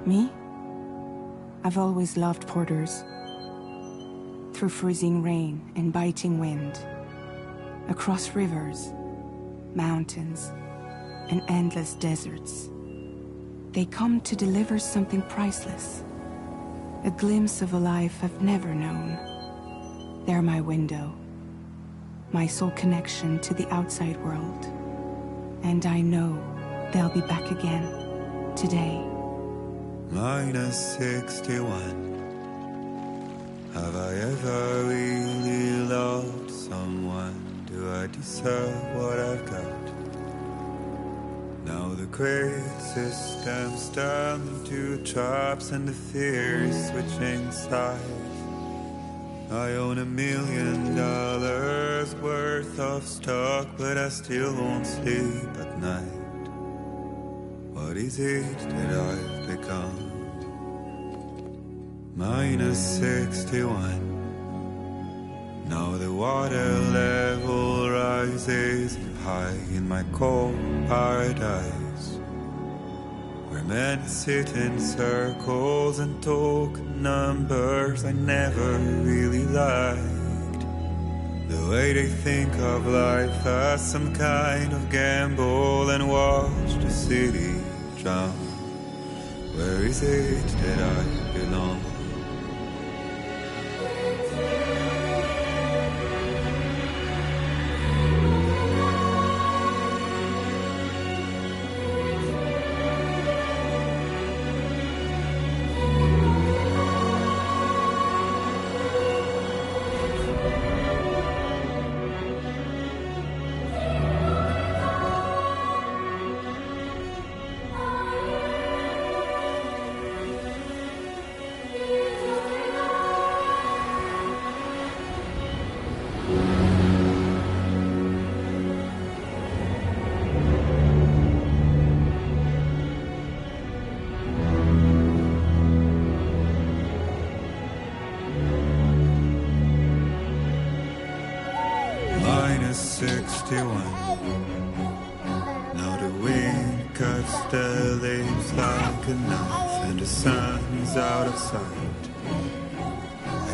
Me? I've always loved porters. Through freezing rain and biting wind, across rivers, mountains, and endless deserts. They come to deliver something priceless, a glimpse of a life I've never known. They're my window, my sole connection to the outside world. And I know they'll be back again, today. -61. Have I ever really loved someone? Do I deserve what I've got? Now the great systems turn into traps and the fear is switching sides. I own $1 million worth of stock, but I still won't sleep at night. What is it that I've become? -61. Now the water level rises high in my cold paradise, where men sit in circles and talk numbers I never really liked. The way they think of life as some kind of gamble and watch the city drown. Where is it that I belong? -61. Now the wind cuts the leaves like a knife, and the sun is out of sight.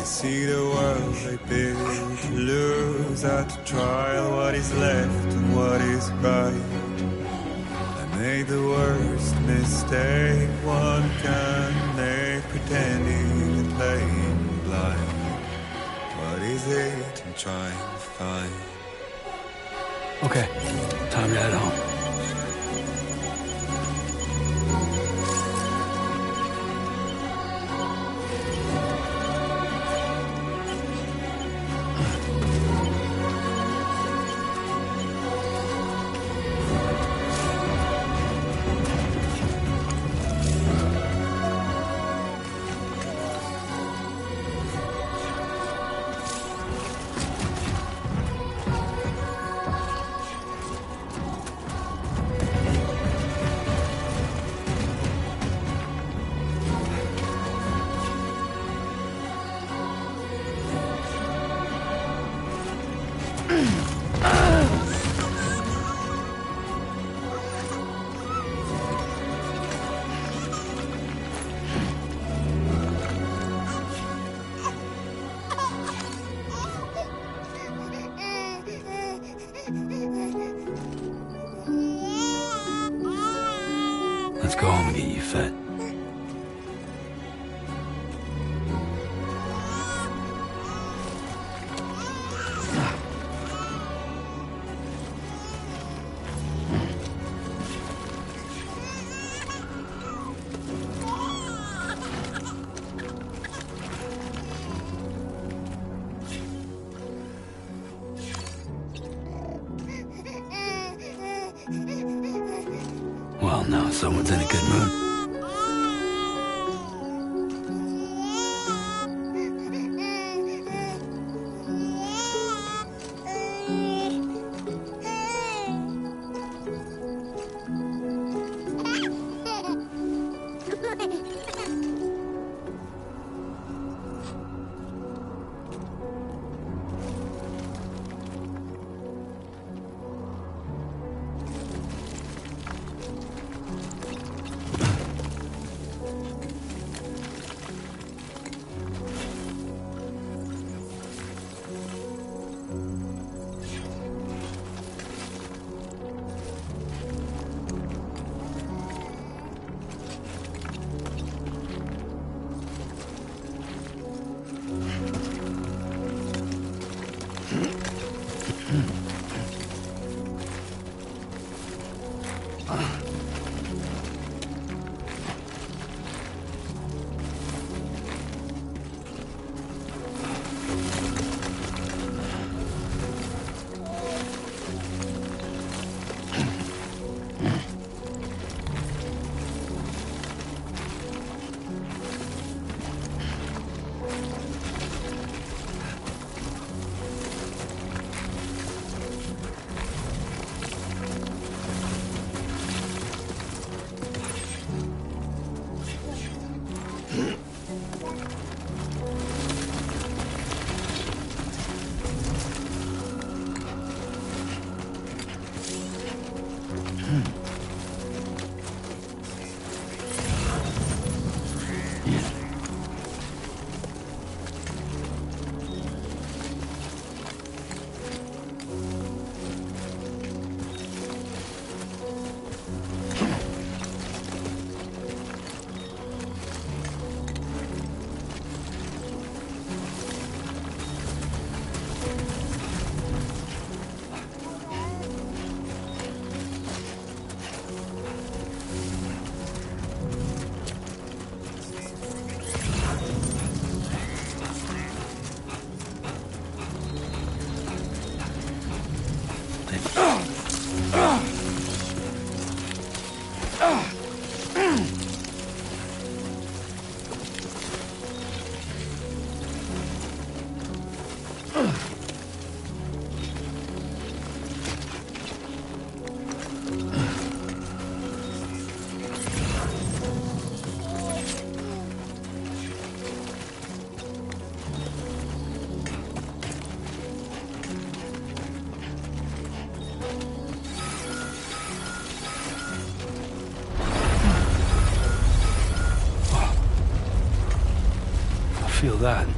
I see the world I built to lose at the trial, what is left and what is right. I made the worst mistake one can make, pretending and playing blind. What is it I'm trying to find? Okay, time to head home. Let's go home and get you fed. Well, now someone's in a good mood. Feel that.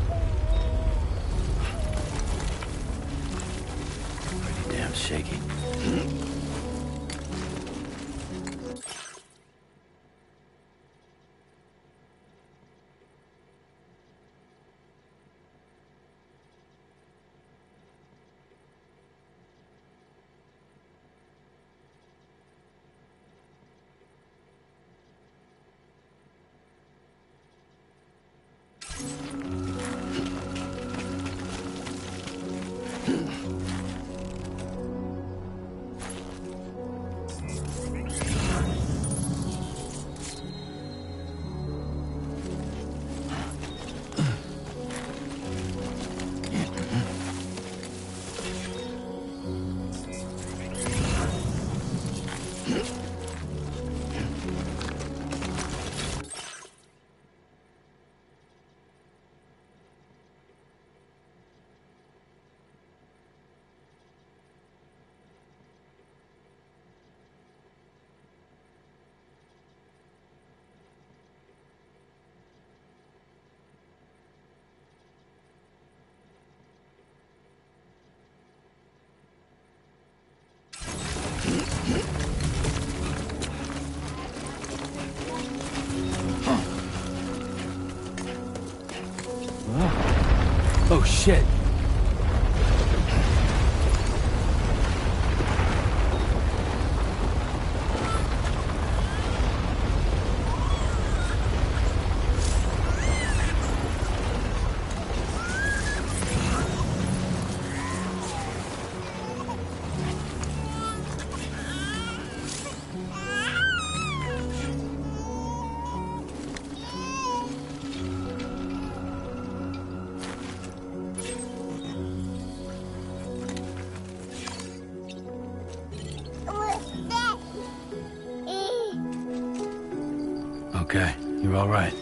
Pretty damn shaky. Oh, shit. Okay, you're all right.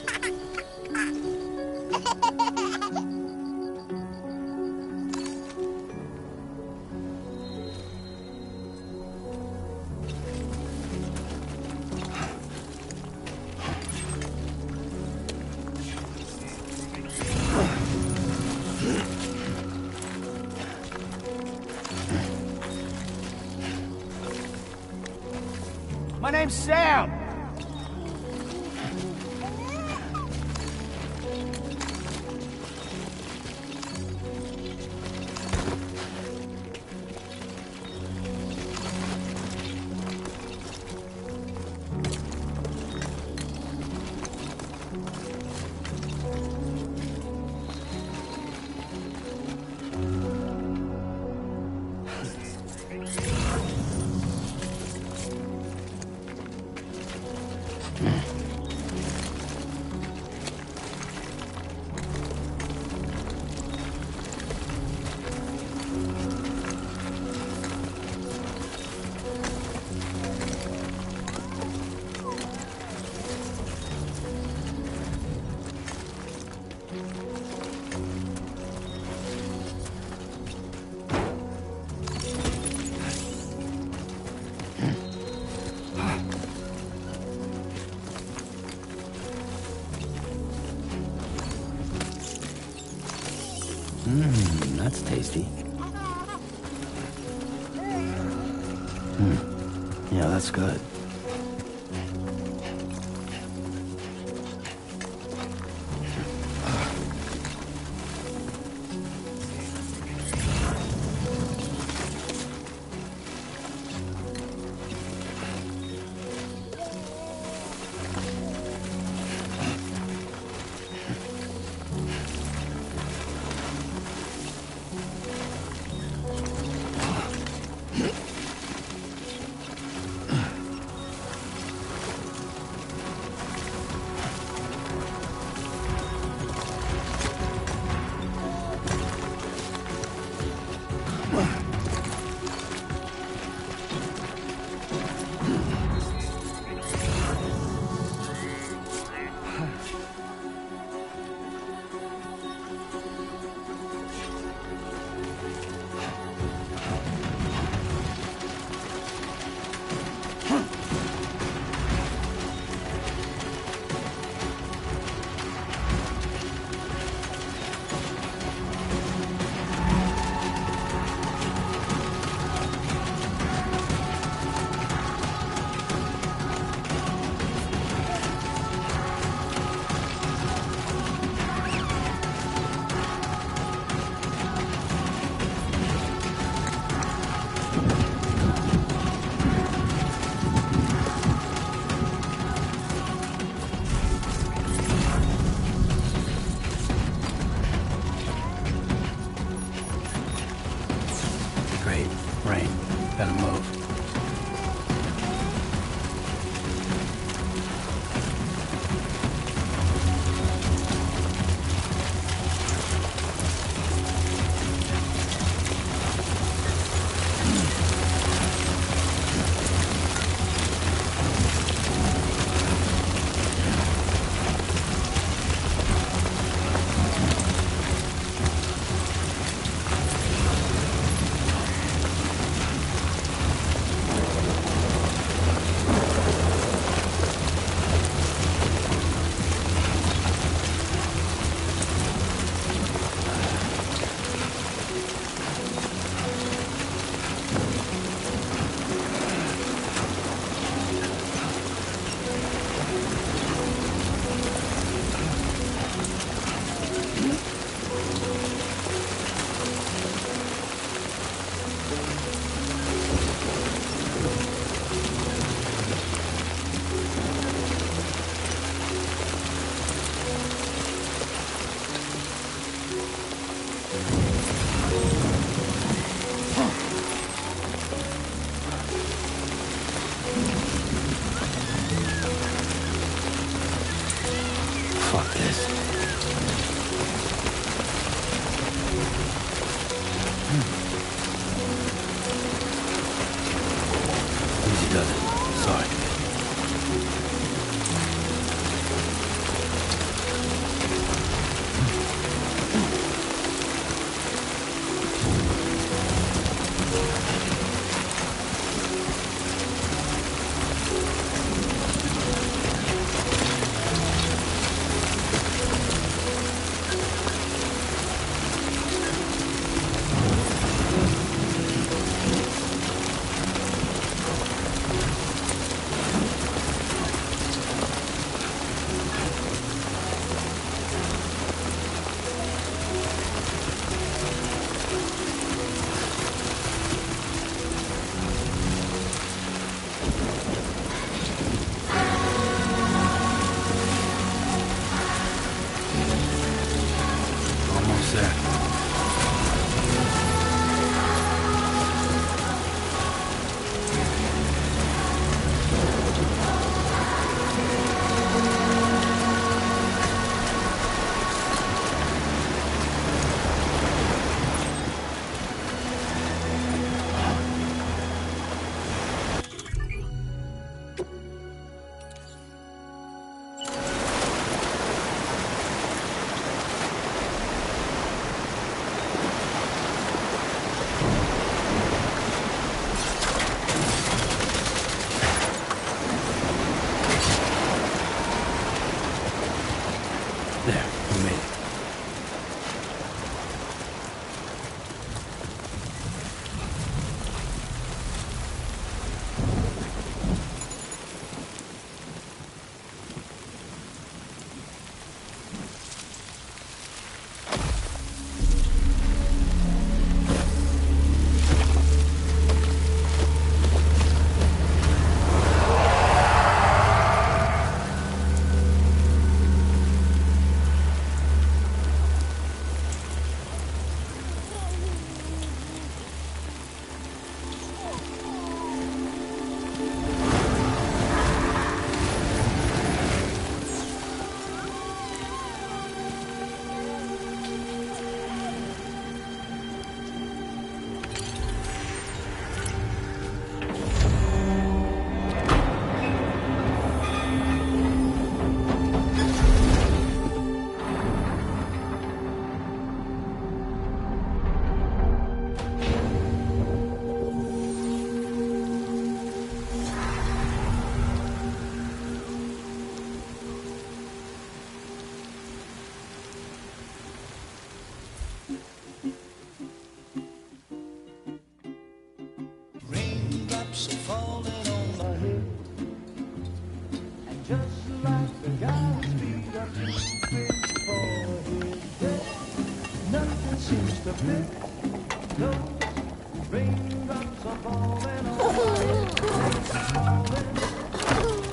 My name's Sam! That's tasty. Yeah, that's good.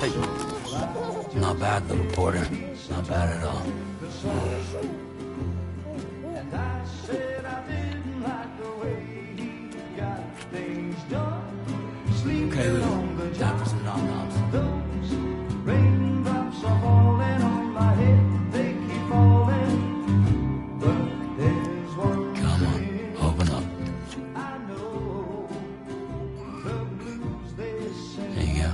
Hey. Not bad, little Porter. Not bad at all. Okay, Lou. Time for some nom-noms. Come on, open up. There you go.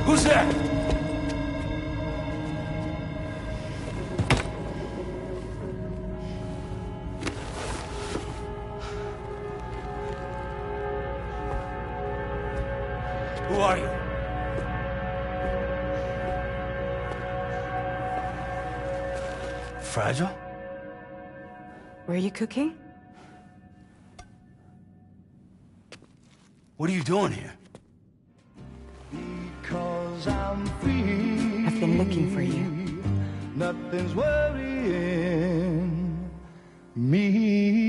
Who's there? Who are you? Fragile? Were you cooking? What are you doing here? I've been looking for you. Nothing's worrying me.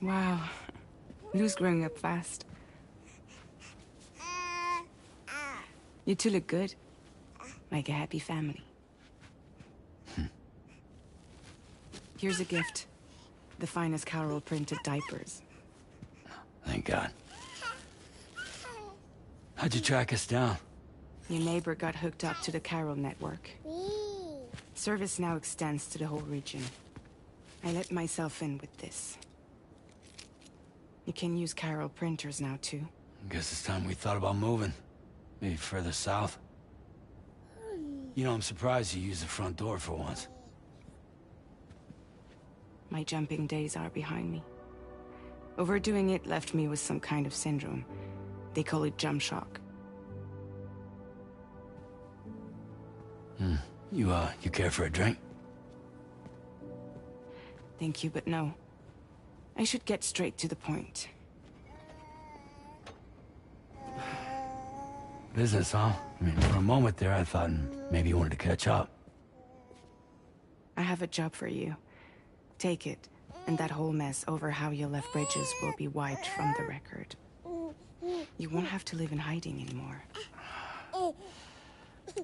Wow. Lou's growing up fast. You two look good. Like a happy family. Here's a gift. The finest Carol printed diapers. Thank God. How'd you track us down? Your neighbor got hooked up to the Carol network. Service now extends to the whole region. I let myself in with this. You can use Carol printers now, too. Guess it's time we thought about moving. Maybe further south. You know, I'm surprised you used the front door for once. My jumping days are behind me. Overdoing it left me with some kind of syndrome. They call it jump shock. You care for a drink? Thank you, but no. I should get straight to the point. Business, huh? I mean, for a moment there, I thought maybe you wanted to catch up. I have a job for you. Take it, and that whole mess over how you left Bridges will be wiped from the record. You won't have to live in hiding anymore.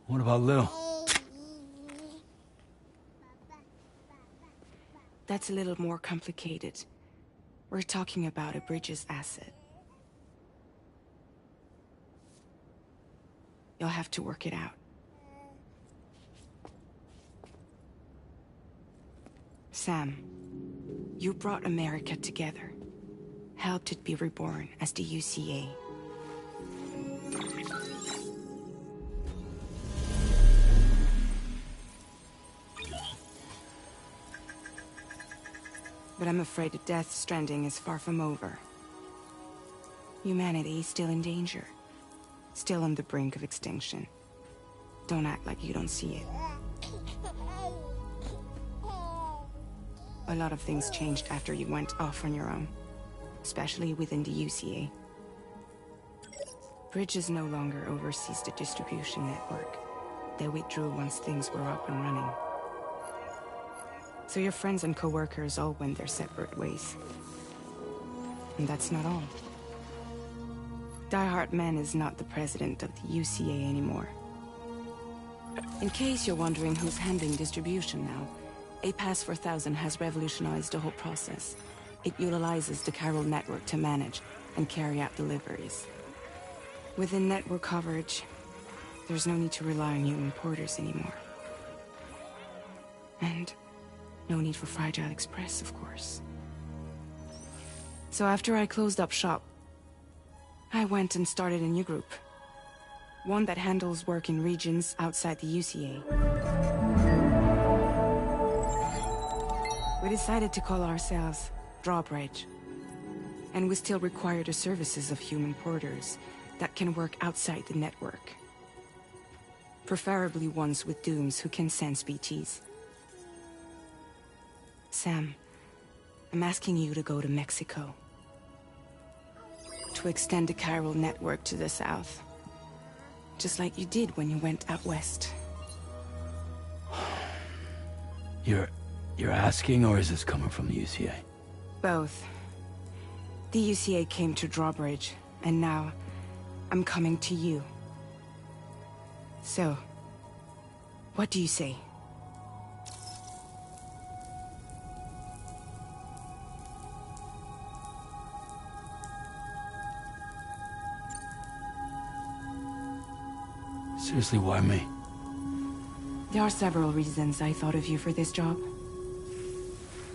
What about Lou? That's a little more complicated. We're talking about a Bridges asset. You'll have to work it out. Sam, you brought America together. Helped it be reborn as the UCA. But I'm afraid the Death Stranding is far from over. Humanity is still in danger. still on the brink of extinction. Don't act like you don't see it. A lot of things changed after you went off on your own, especially within the UCA. Bridges no longer oversees the distribution network. They withdrew once things were up and running. So your friends and co-workers all went their separate ways. And that's not all. Die Hartman is not the president of the UCA anymore. In case you're wondering who's handling distribution now, A Pass 4000 has revolutionized the whole process. It utilizes the chiral network to manage and carry out deliveries. Within network coverage, there's no need to rely on human porters anymore. And no need for Fragile Express, of course. So after I closed up shop, I went and started a new group. One that handles work in regions outside the UCA. We decided to call ourselves Drawbridge. And we still require the services of human porters that can work outside the network. Preferably ones with dooms who can sense BTs. Sam, I'm asking you to go to Mexico. To extend the chiral network to the south. Just like you did when you went out west. You're asking, or is this coming from the UCA? Both. The UCA came to Drawbridge, and now I'm coming to you. So, what do you say? Seriously, why me? There are several reasons I thought of you for this job.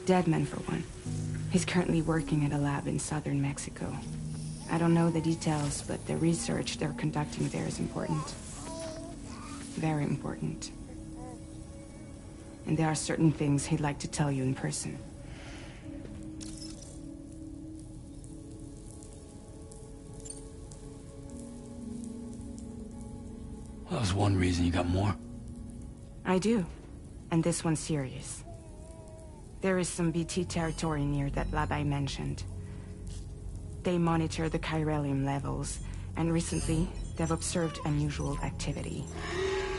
Deadman, for one. He's currently working at a lab in southern Mexico. I don't know the details, but the research they're conducting there is important. Very important. And there are certain things he'd like to tell you in person. Well, that was one reason. You got more? I do. And this one's serious. There is some BT territory near that lab I mentioned. They monitor the chiralium levels, and recently, they've observed unusual activity.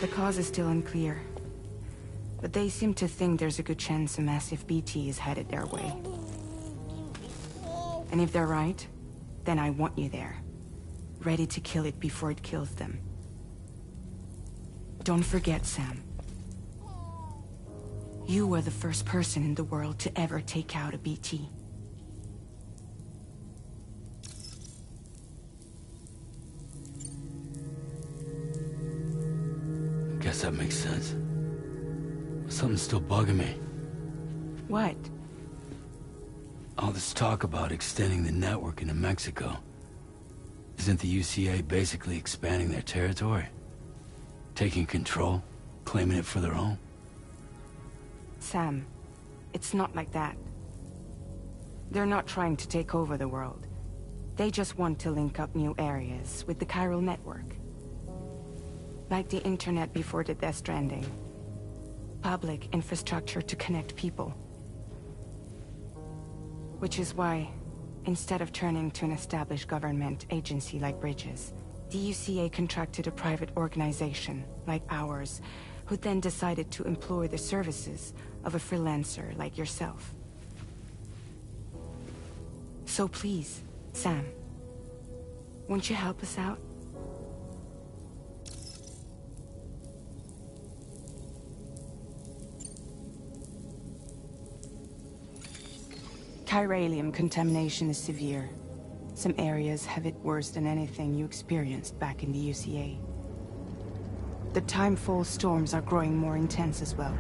The cause is still unclear, but they seem to think there's a good chance a massive BT is headed their way. And if they're right, then I want you there, ready to kill it before it kills them. Don't forget, Sam. You were the first person in the world to ever take out a BT. Guess that makes sense. But something's still bugging me. What? All this talk about extending the network into Mexico. Isn't the UCA basically expanding their territory? Taking control? Claiming it for their own? Sam, it's not like that. They're not trying to take over the world. They just want to link up new areas with the chiral network. Like the internet before the Death Stranding. Public infrastructure to connect people. Which is why, instead of turning to an established government agency like Bridges, the UCA contracted a private organization, like ours, who then decided to employ the services of a freelancer like yourself. So please, Sam, won't you help us out? Chiralium contamination is severe. Some areas have it worse than anything you experienced back in the UCA. The timefall storms are growing more intense as well.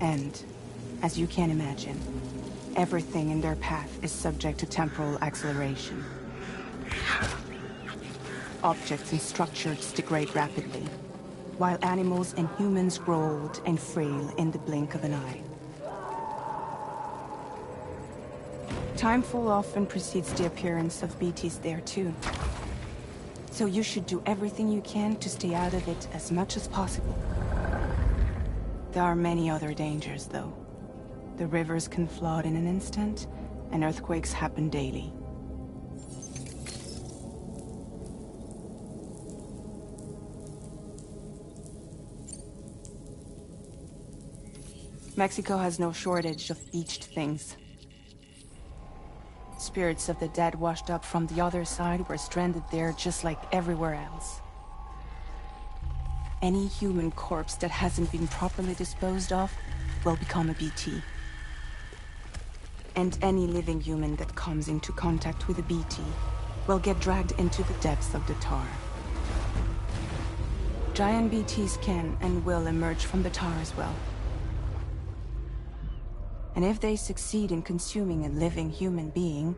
And, as you can imagine, everything in their path is subject to temporal acceleration. Objects and structures degrade rapidly, while animals and humans grow old and frail in the blink of an eye. Timefall often precedes the appearance of BTs there too. So you should do everything you can to stay out of it as much as possible. There are many other dangers, though. The rivers can flood in an instant, and earthquakes happen daily. Mexico has no shortage of beached things. Spirits of the dead washed up from the other side were stranded there just like everywhere else. Any human corpse that hasn't been properly disposed of will become a BT. And any living human that comes into contact with a BT will get dragged into the depths of the tar. Giant BTs can and will emerge from the tar as well. And if they succeed in consuming a living human being,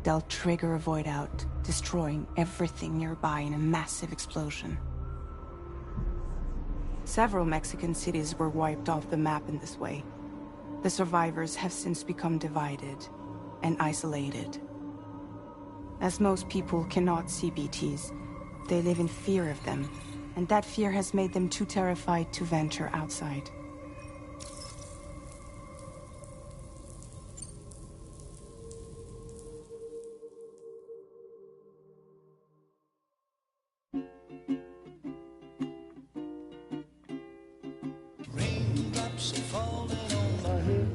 they'll trigger a void out, destroying everything nearby in a massive explosion. Several Mexican cities were wiped off the map in this way. The survivors have since become divided and isolated. As most people cannot see BTs, they live in fear of them, and that fear has made them too terrified to venture outside. Raindrops are falling on my head,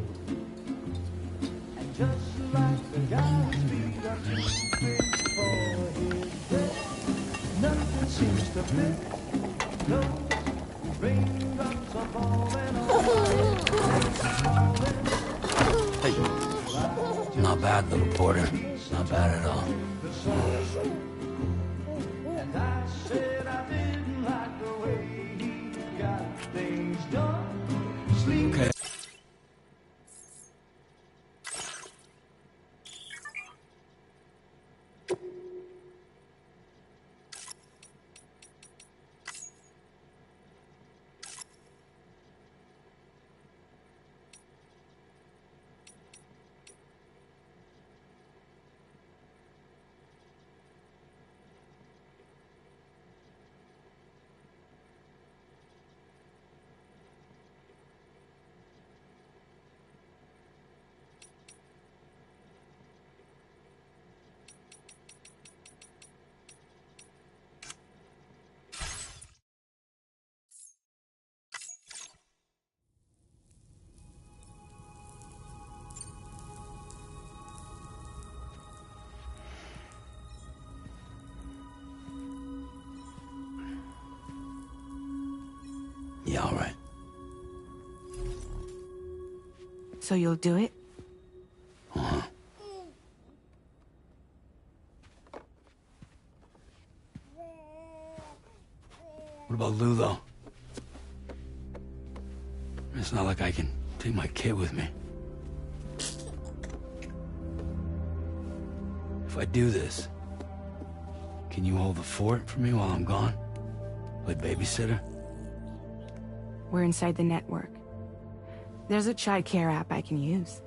and just like the guy whose feet are too big for his bed, nothing seems to fit. No, raindrops are falling on my head. Hey, not bad, little porter. Not bad at all. And I said I didn't like the way he got things done. Sleep. Okay. Yeah, all right. So you'll do it? Uh-huh. What about Lou, though? It's not like I can take my kid with me. If I do this, can you hold the fort for me while I'm gone? Play babysitter? We're inside the network. There's a child care app I can use.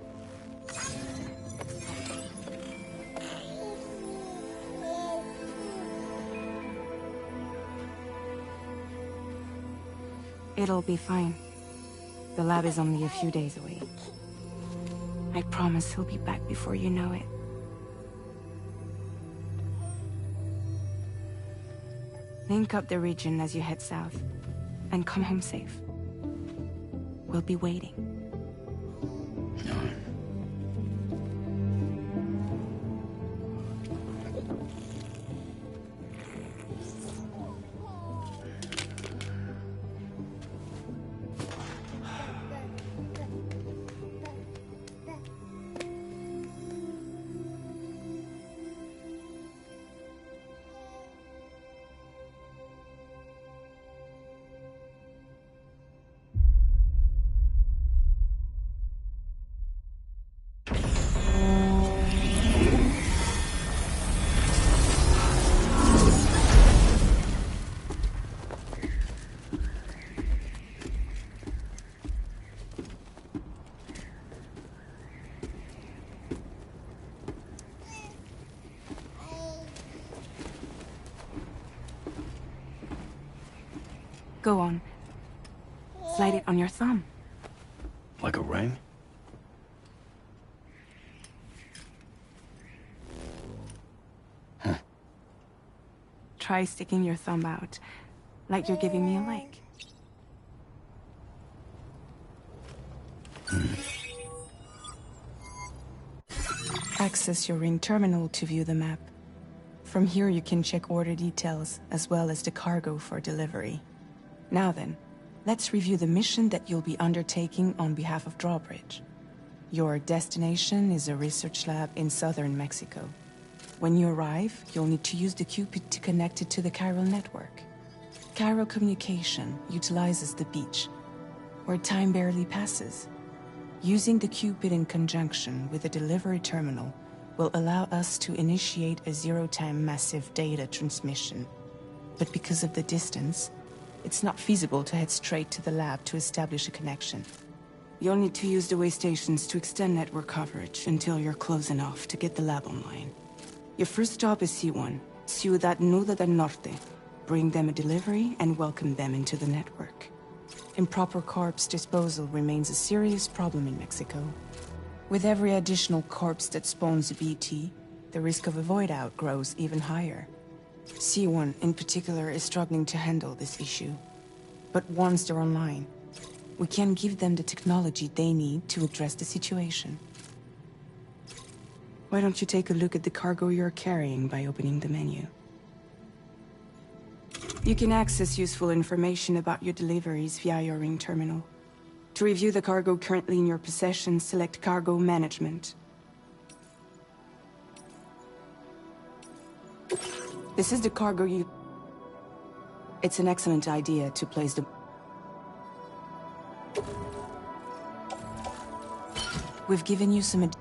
It'll be fine. The lab is only a few days away. I promise he'll be back before you know it. Link up the region as you head south, and come home safe. We'll be waiting. All right. Go on. Slide it on your thumb. Like a ring? Try sticking your thumb out, like you're giving me a like. Access your ring terminal to view the map. From here you can check order details, as well as the cargo for delivery. Now then, let's review the mission that you'll be undertaking on behalf of Drawbridge. Your destination is a research lab in southern Mexico. When you arrive, you'll need to use the Cupid to connect it to the chiral network. Chiral communication utilizes the beach, where time barely passes. Using the Cupid in conjunction with the delivery terminal will allow us to initiate a zero-time massive data transmission. But because of the distance, it's not feasible to head straight to the lab to establish a connection. You'll need to use the way stations to extend network coverage until you're close enough to get the lab online. Your first stop is C1, Ciudad Nuda del Norte. Bring them a delivery and welcome them into the network. Improper corpse disposal remains a serious problem in Mexico. With every additional corpse that spawns a BT, the risk of a void out grows even higher. C1 in particular is struggling to handle this issue. But once they're online, we can give them the technology they need to address the situation. Why don't you take a look at the cargo you're carrying by opening the menu? You can access useful information about your deliveries via your ring terminal. To review the cargo currently in your possession, select Cargo Management. This is the cargo you... It's an excellent idea to place the... We've given you some...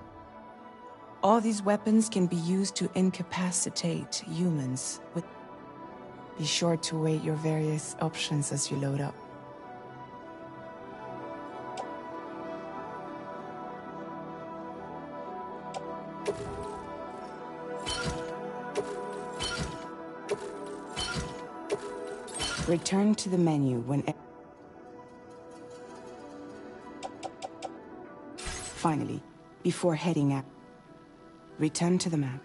All these weapons can be used to incapacitate humans. Be sure to weigh your various options as you load up. Return to the menu when... Finally, before heading out, return to the map.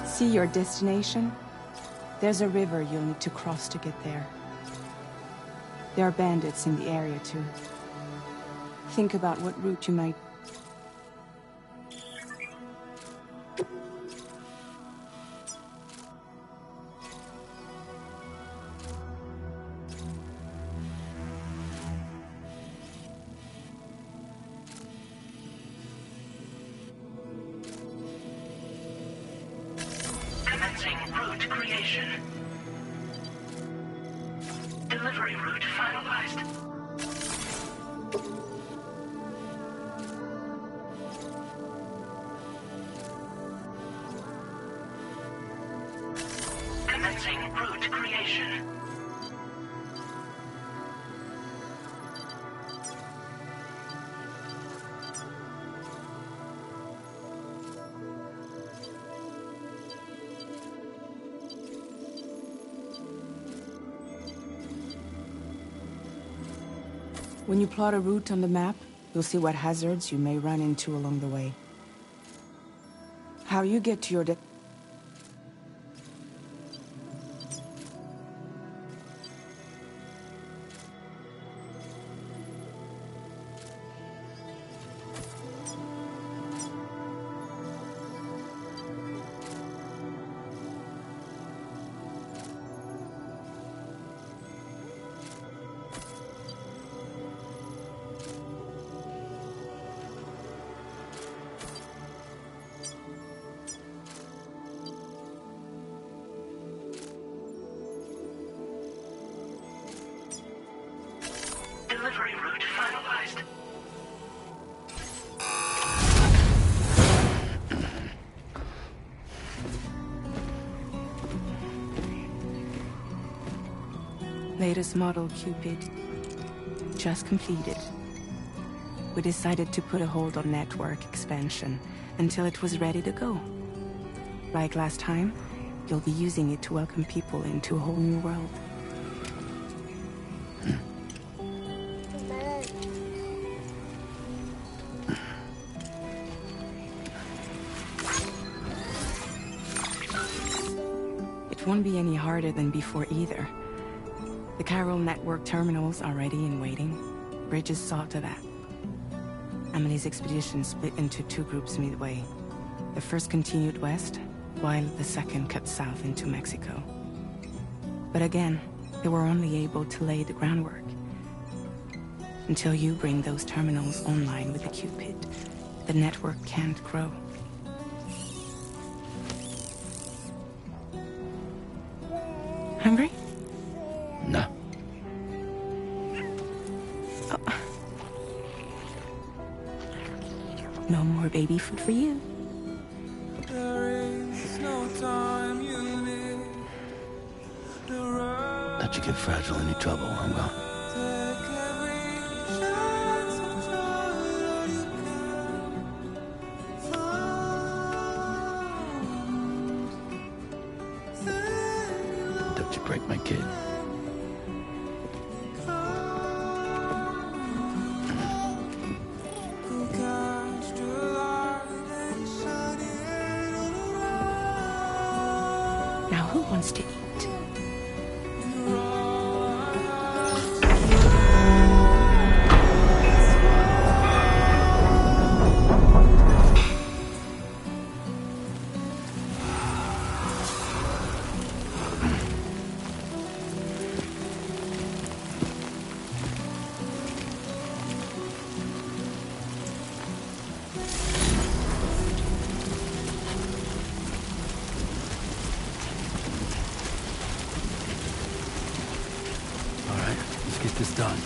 See your destination? There's a river you'll need to cross to get there. There are bandits in the area too. Think about what route you might... Commencing route creation. Delivery route finalized. Commencing route creation. When you plot a route on the map, you'll see what hazards you may run into along the way. How you get to your Latest model Cupid. Just completed. We decided to put a hold on network expansion until it was ready to go. Like last time, you'll be using it to welcome people into a whole new world. It won't be any harder than before either. The Chiral network terminals are ready and waiting. Bridges saw to that. Amelie's expedition split into two groups midway. The first continued west, while the second cut south into Mexico. But again, they were only able to lay the groundwork. Until you bring those terminals online with the Cupid, the network can't grow. Hungry? No. No more baby food for you. Let you get fragile any trouble, I'm gone. Don't you break my kid. Now who wants to eat? All right, let's get this done.